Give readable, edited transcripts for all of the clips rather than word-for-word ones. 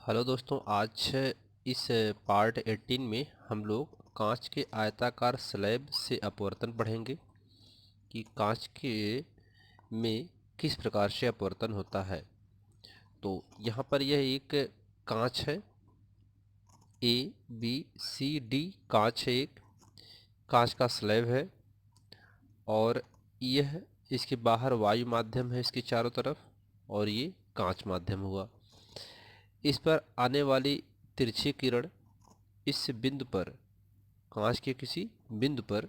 Hello दोस्तों, आज इस पार्ट 18 में हम लोग कांच के आयताकार स्लैब से अपवर्तन पढ़ेंगे कि कांच के में किस प्रकार से अपवर्तन होता है। तो यहाँ पर यह एक कांच है, ए बी सी डी कांच है, एक कांच का स्लैब है और यह इसके बाहर वायु माध्यम है इसके चारों तरफ, और ये कांच माध्यम हुआ। इस पर आने वाली तिरछी किरण इस बिंदु पर, कांच के किसी बिंदु पर,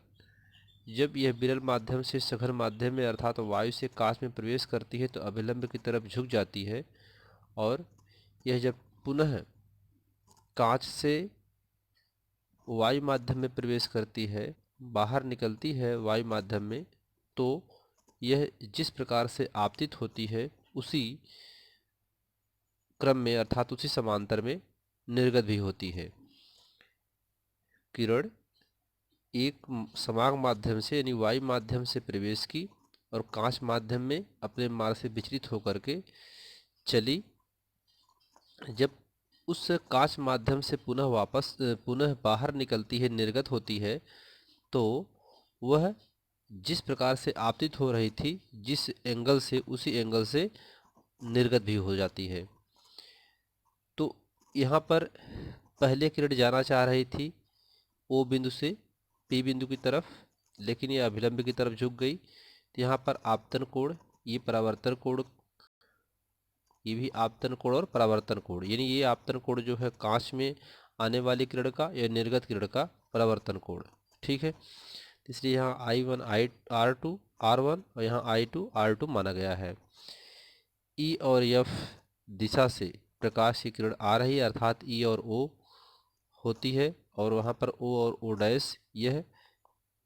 जब यह विरल माध्यम से सघन माध्यम में अर्थात वायु से कांच में प्रवेश करती है तो अभिलंब की तरफ झुक जाती है, और यह जब पुनः कांच से वायु माध्यम में प्रवेश करती है, बाहर निकलती है वायु माध्यम में, तो यह जिस प्रकार से आपतित होती है उसी क्रम में अर्थात उसी समांतर में निर्गत भी होती है। किरण एक समान माध्यम से यानी वायु माध्यम से प्रवेश की और कांच माध्यम में अपने मार्ग से विचलित होकर के चली। जब उस कांच माध्यम से पुनः बाहर निकलती है, निर्गत होती है, तो वह जिस प्रकार से आपतित हो रही थी जिस एंगल से, उसी एंगल से निर्गत भी हो जाती है। तो यहाँ पर पहले किरण जाना चाह रही थी ओ बिंदु से पी बिंदु की तरफ, लेकिन ये अभिलंब की तरफ झुक गई। तो यहाँ पर आपतन कोण, ये परावर्तन कोण, ये भी आपतन कोण और परावर्तन कोण, यानी ये आपतन कोण जो है कांच में आने वाली किरण का या निर्गत किरण का परावर्तन कोण। ठीक है, इसलिए यहाँ I1 R2 R1 और यहाँ I2 R2 माना गया है। ई और एफ दिशा से प्रकाश की किरण आ रही है अर्थात ई और ओ होती है, और वहाँ पर ओ और ओ डैश यह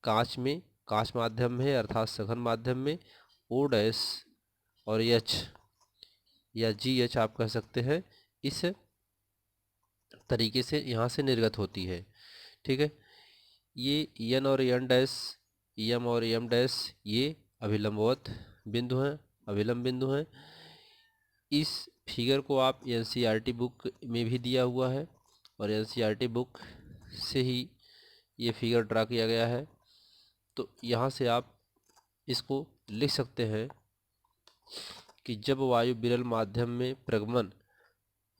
कांच माध्यम में है अर्थात सघन माध्यम में। ओ डैश और एच या जी एच आप कह सकते हैं, इस तरीके से यहाँ से निर्गत होती है। ठीक है, ये एन और एन डैश, एम और एम डैश ये अभिलंबवत बिंदु हैं, अभिलंब बिंदु हैं। इस फिगर को आप एनसीईआरटी बुक में भी दिया हुआ है और एनसीईआरटी बुक से ही ये फिगर ड्रा किया गया है। तो यहाँ से आप इसको लिख सकते हैं कि जब वायु विरल माध्यम में प्रगमन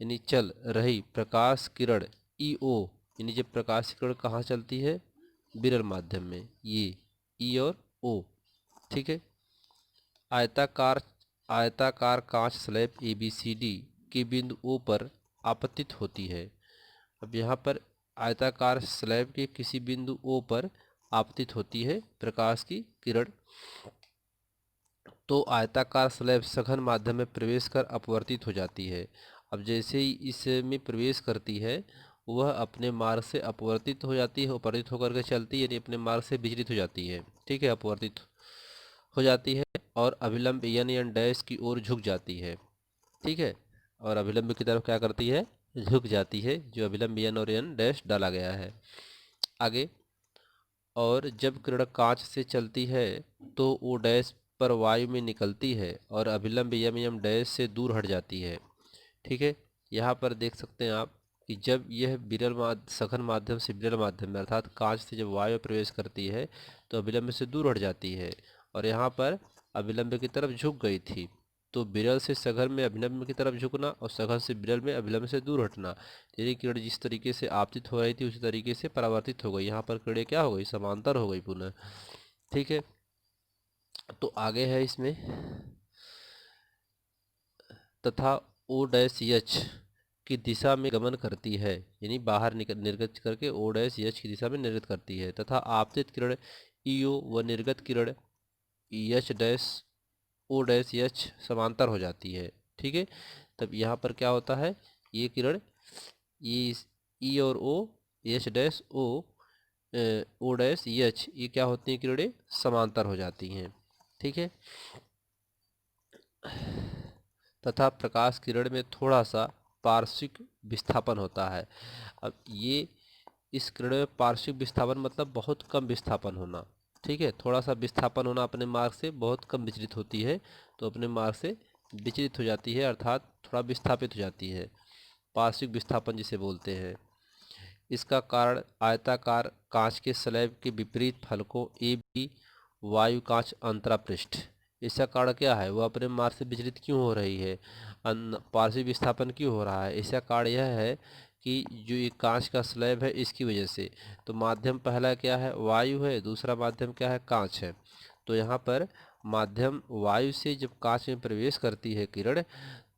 यानी चल रही प्रकाश किरण ई ओ, यानी जब प्रकाश किरण कहाँ चलती है, विरल माध्यम में, ये ई और ओ। ठीक है, आयताकार आयताकार कांच slab A B C D के बिंदु ओ पर आपतित होती है। अब यहाँ पर आयताकार स्लैब के किसी बिंदु ओ पर आपतित होती है प्रकाश की किरण, तो आयताकार स्लैब सघन माध्यम में प्रवेश कर अपवर्तित हो जाती है। अब जैसे ही इसमें प्रवेश करती है वह अपने मार्ग से अपवर्तित हो जाती है, अपवर्तित होकर के चलती है यानी अपने मार्ग से विचलित हो जाती है। ठीक है, अपवर्तित हो जाती है और अभिलंब एन एन डैश की ओर झुक जाती है। ठीक है, और अभिलंब की तरफ क्या करती है, झुक जाती है, जो अभिलंब एन और एन डैश डाला गया है आगे। और जब किरण कांच से चलती है तो ओ डैश पर वायु में निकलती है और अभिलंब यम यम डैश से दूर हट जाती है। ठीक है, यहाँ पर देख सकते हैं आप कि जब यह सघन माध्यम से विरल माध्यम में अर्थात कांच से जब वायु प्रवेश करती है तो अभिलंब से दूर हट जाती है, और यहाँ पर अभिलंब की तरफ झुक गई थी। तो विरल से सघन में अभिलंब की तरफ झुकना और सघन से विरल में अभिलंब से दूर हटना, तेरी किरण जिस तरीके से आपतित हो रही थी उसी तरीके से परावर्तित हो गई। यहाँ पर किरणें क्या हो गई, समांतर हो गई पुनः। ठीक है, तो आगे है इसमें, तथा ओ डैश एच की दिशा में गमन करती है, यानी बाहर निर्गत करके ओ डैश एच की दिशा में निर्गत करती है, तथा आपतित किरण ईओ व निर्गत किरण H dash O dash H समांतर हो जाती है। ठीक है, तब यहाँ पर क्या होता है, ये किरण, ये ई और O, H dash O, O dash H, ये क्या होती हैं, किरणें समांतर हो जाती हैं। ठीक है, तथा प्रकाश किरण में थोड़ा सा पार्श्विक विस्थापन होता है। अब ये इस किरण में पार्श्विक विस्थापन मतलब बहुत कम विस्थापन होना। ठीक है, थोड़ा सा विस्थापन होना, अपने मार्ग से बहुत कम विचलित होती है, तो अपने मार्ग से विचलित हो जाती है अर्थात थोड़ा विस्थापित हो जाती है। पार्श्विक विस्थापन जिसे बोलते हैं। इसका कारण आयताकार कांच के स्लैब के विपरीत फलकों ए बी वायु कांच अंतरापृष्ठ। इसका कारण क्या है, वो अपने मार्ग से विचलित क्यों हो रही है, पार्श्विक विस्थापन क्यों हो रहा है। इसका कारण यह है कि जो ये कांच का स्लैब है इसकी वजह से। तो माध्यम पहला क्या है, वायु है, दूसरा माध्यम क्या है, कांच है। तो यहाँ पर माध्यम वायु से जब कांच में प्रवेश करती है किरण,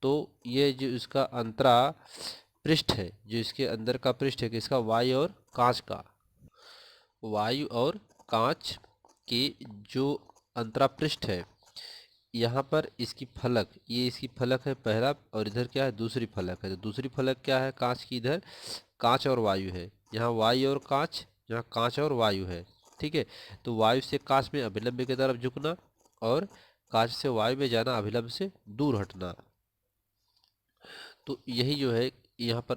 तो ये जो इसका अंतरा पृष्ठ है, जो इसके अंदर का पृष्ठ है किसका, वायु और कांच का, वायु और कांच के जो अंतरा पृष्ठ है, यहाँ पर इसकी फलक, ये इसकी फलक है पहला, और इधर क्या है, दूसरी फलक है। तो दूसरी फलक क्या है कांच की, इधर कांच और वायु है, यहाँ वायु और कांच, यहाँ कांच और वायु है। ठीक है, तो वायु से कांच में अभिलंब की तरफ झुकना और कांच से वायु में जाना, अभिलंब से दूर हटना। तो यही जो है यहाँ पर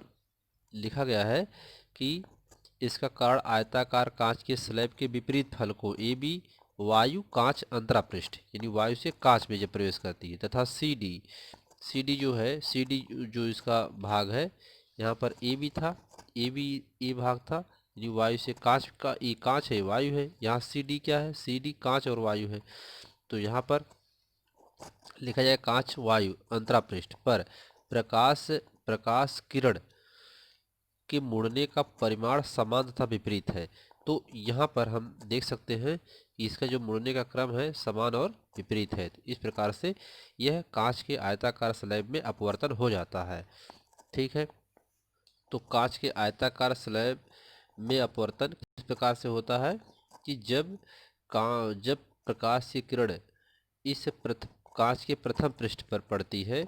लिखा गया है कि इसका कारण आयताकार कांच के स्लैब के विपरीत फलकों ए बी वायु कांच अंतरापृष्ठ, यानी वायु से कांच में जब प्रवेश करती है, तथा सी डी, सी डी जो है, सी डी जो इसका भाग है, यहाँ पर ए बी था, ए बी ए भाग था, यानी वायु से कांच का, ये कांच है वायु है, यहाँ सी डी क्या है, सी डी कांच और वायु है। तो यहाँ पर लिखा जाए कांच वायु अंतरापृष्ठ पर प्रकाश प्रकाश किरण के मुड़ने का परिमाण समान तथा विपरीत है। तो यहाँ पर हम देख सकते हैं कि इसका जो मुड़ने का क्रम है समान और विपरीत है। तो इस प्रकार से यह कांच के आयताकार स्लैब में अपवर्तन हो जाता है। ठीक है, तो कांच के आयताकार स्लैब में अपवर्तन इस प्रकार से होता है कि जब प्रकाश की किरण इस कांच के प्रथम पृष्ठ पर पड़ती है,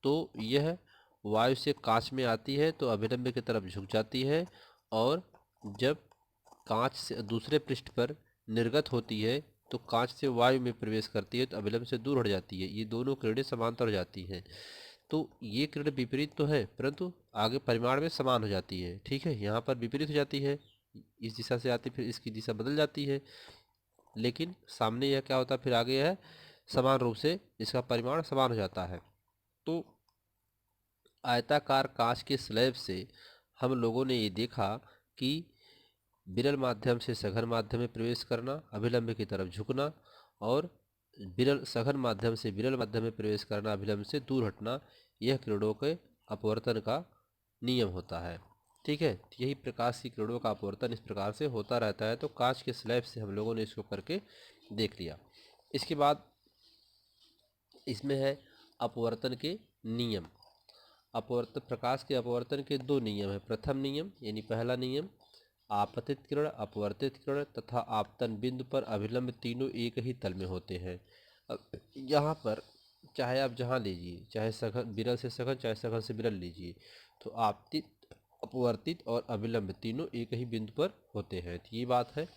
तो यह वायु से कांच में आती है तो अभिलंब की तरफ झुक जाती है, और जब कांच से दूसरे पृष्ठ पर निर्गत होती है तो कांच से वायु में प्रवेश करती है तो अभिलंब से दूर हट जाती है। ये दोनों किरणें समांतर हो जाती हैं। तो ये किरण विपरीत तो है परंतु आगे परिमाण में समान हो जाती है। ठीक है, यहाँ पर विपरीत हो जाती है, इस दिशा से आती फिर इसकी दिशा बदल जाती है, लेकिन सामने यह क्या होता है, फिर आगे यह समान रूप से इसका परिमाण समान हो जाता है। तो आयताकार कांच के स्लैब से हम लोगों ने ये देखा कि विरल माध्यम से सघन माध्यम में प्रवेश करना, अभिलंब की तरफ झुकना, और विरल सघन माध्यम से विरल माध्यम में प्रवेश करना, अभिलंब से दूर हटना, यह किरणों के अपवर्तन का नियम होता है। ठीक है, यही प्रकाश की किरणों का अपवर्तन इस प्रकार से होता रहता है। तो कांच के स्लैब से हम लोगों ने इसको करके देख लिया। इसके बाद इसमें है अपवर्तन के नियम। अपवर्तन, प्रकाश के अपवर्तन के दो नियम है। प्रथम नियम यानी पहला नियम, आपतित किरण, अपवर्तित किरण तथा आपतन बिंदु पर अभिलंब तीनों एक ही तल में होते हैं। अब यहाँ पर चाहे आप जहाँ लीजिए, चाहे सघन विरल से सघन, चाहे सघन से विरल लीजिए, तो आपतित, अपवर्तित और अभिलंब तीनों एक ही बिंदु पर होते हैं। तो ये बात है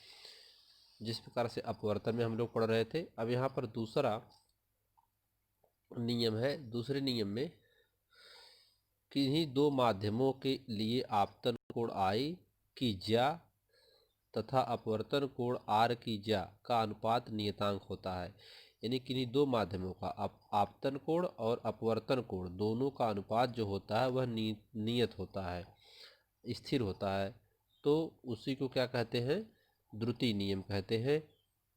जिस प्रकार से अपवर्तन में हम लोग पढ़ रहे थे। अब यहाँ पर दूसरा नियम है। दूसरे नियम में किन्हीं दो माध्यमों के लिए आपतन कोण आई की ज्या तथा अपवर्तन कोण आर की ज्या का अनुपात नियतांक होता है। यानी किन्हीं दो माध्यमों का आपतन कोण और अपवर्तन कोण दोनों का अनुपात जो होता है वह नियत होता है, स्थिर होता है। तो उसी को क्या कहते हैं, द्रुति नियम कहते हैं।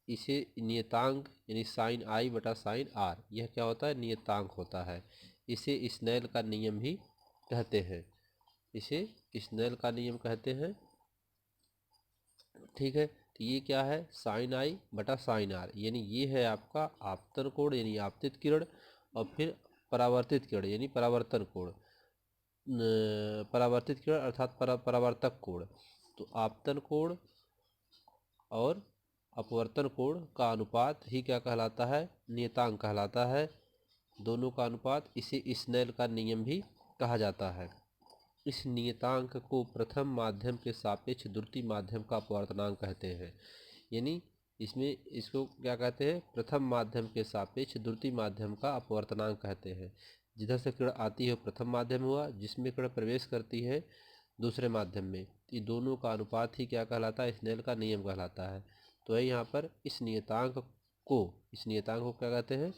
इसे नियतांक यानी साइन आई बटा साइन आर, यह क्या होता है, नियतांक होता है। इसे स्नेल का नियम भी कहते हैं, इसे स्नेल का नियम कहते हैं। ठीक है, तो ये क्या है, साइन आई बटा साइन आर, यानी ये है आपका आपतन कोण यानी आपतित किरण, और फिर परावर्तित किरण यानी परावर्तन कोण, परावर्तित किरण अर्थात परावर्तक कोण। तो आपतन कोण और अपवर्तन कोण का अनुपात ही क्या कहलाता है, नियतांक कहलाता है। दोनों का अनुपात, इसे स्नेल का नियम भी कहा जाता है। इस नियतांक को प्रथम माध्यम के सापेक्ष द्वितीय माध्यम का अपवर्तनांक कहते हैं। यानी इसमें इसको क्या कहते हैं, प्रथम माध्यम के सापेक्ष द्वितीय माध्यम का अपवर्तनांक कहते हैं। जिधर से किरण आती है प्रथम माध्यम हुआ, जिसमें किरण प्रवेश करती है दूसरे माध्यम में, ये दोनों का अनुपात ही क्या कहलाता है, स्नेल का नियम कहलाता है। तो यहाँ पर इस नियतांक को क्या कहते हैं,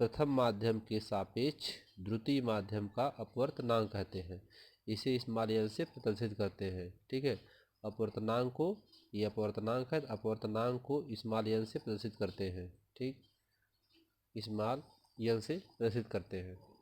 प्रथम माध्यम के सापेक्ष द्वितीय माध्यम का अपवर्तनांक कहते हैं। इसे स्मॉल एल से प्रदर्शित करते हैं। ठीक है, अपवर्तनांक को, ये अपवर्तनांक है, अपवर्तनांक को स्मॉल एल से प्रदर्शित करते हैं। ठीक, स्मॉल एल से प्रदर्शित करते हैं।